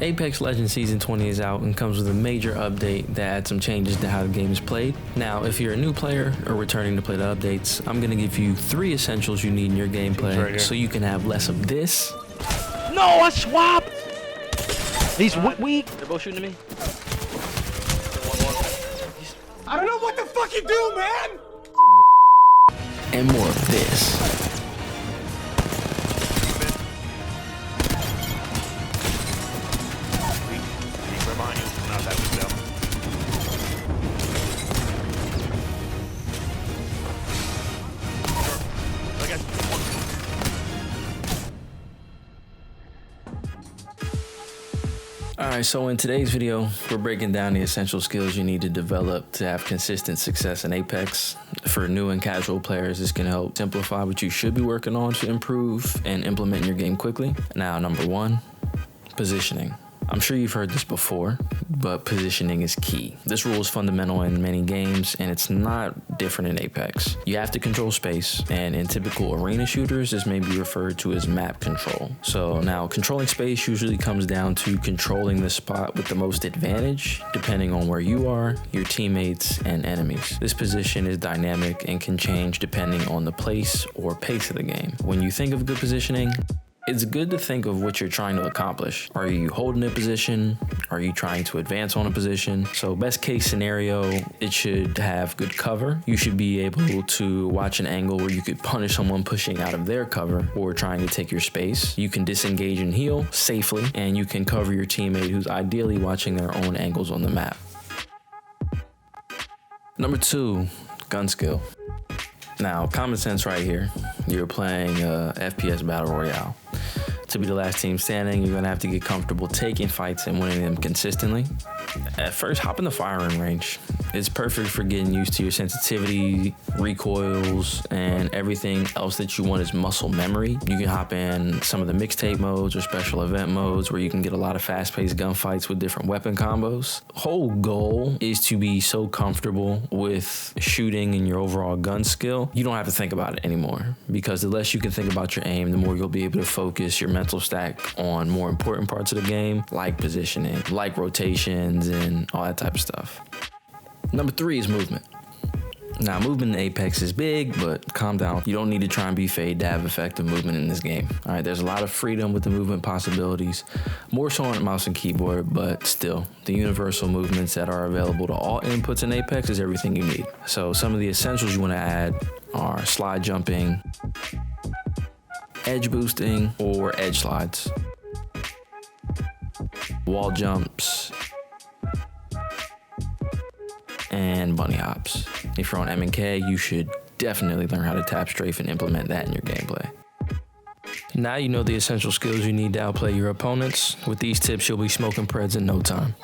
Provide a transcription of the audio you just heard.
Apex Legends Season 20 is out and comes with a major update that adds some changes to how the game is played. Now, if you're a new player or returning to play the updates, I'm going to give you 3 essentials you need in your gameplay so you can have less of this. No, I swap! He's weak. They're both shooting at me. I don't know what the fuck you do, man! And more of this. Alright, so in today's video, we're breaking down the essential skills you need to develop to have consistent success in Apex. For new and casual players, this can help simplify what you should be working on to improve and implement in your game quickly. Now, number 1, positioning. I'm sure you've heard this before, but positioning is key. This rule is fundamental in many games, and it's not different in Apex. You have to control space, and in typical arena shooters, this may be referred to as map control. So now, controlling space usually comes down to controlling the spot with the most advantage, depending on where you are, your teammates, and enemies. This position is dynamic and can change depending on the place or pace of the game. When you think of good positioning, it's good to think of what you're trying to accomplish. Are you holding a position? Are you trying to advance on a position? So best case scenario, it should have good cover. You should be able to watch an angle where you could punish someone pushing out of their cover or trying to take your space. You can disengage and heal safely, and you can cover your teammate who's ideally watching their own angles on the map. Number 2, gun skill. Now, common sense right here. You're playing FPS Battle Royale. To be the last team standing, you're gonna have to get comfortable taking fights and winning them consistently. At first, hop in the firing range. It's perfect for getting used to your sensitivity, recoils, and everything else that you want is muscle memory. You can hop in some of the mixtape modes or special event modes where you can get a lot of fast-paced gunfights with different weapon combos. Whole goal is to be so comfortable with shooting and your overall gun skill, you don't have to think about it anymore, because the less you can think about your aim, the more you'll be able to focus your mental stack on more important parts of the game, like positioning, like rotations, and all that type of stuff. Number 3 is movement. Now, movement in Apex is big, but calm down. You don't need to try and be fade to have effective movement in this game. All right, there's a lot of freedom with the movement possibilities, more so on mouse and keyboard, but still, the universal movements that are available to all inputs in Apex is everything you need. So some of the essentials you want to add are slide jumping, edge boosting, or edge slides, wall jumps, and bunny hops. If you're on M&K, you should definitely learn how to tap strafe and implement that in your gameplay. Now you know the essential skills you need to outplay your opponents. With these tips, you'll be smoking Preds in no time.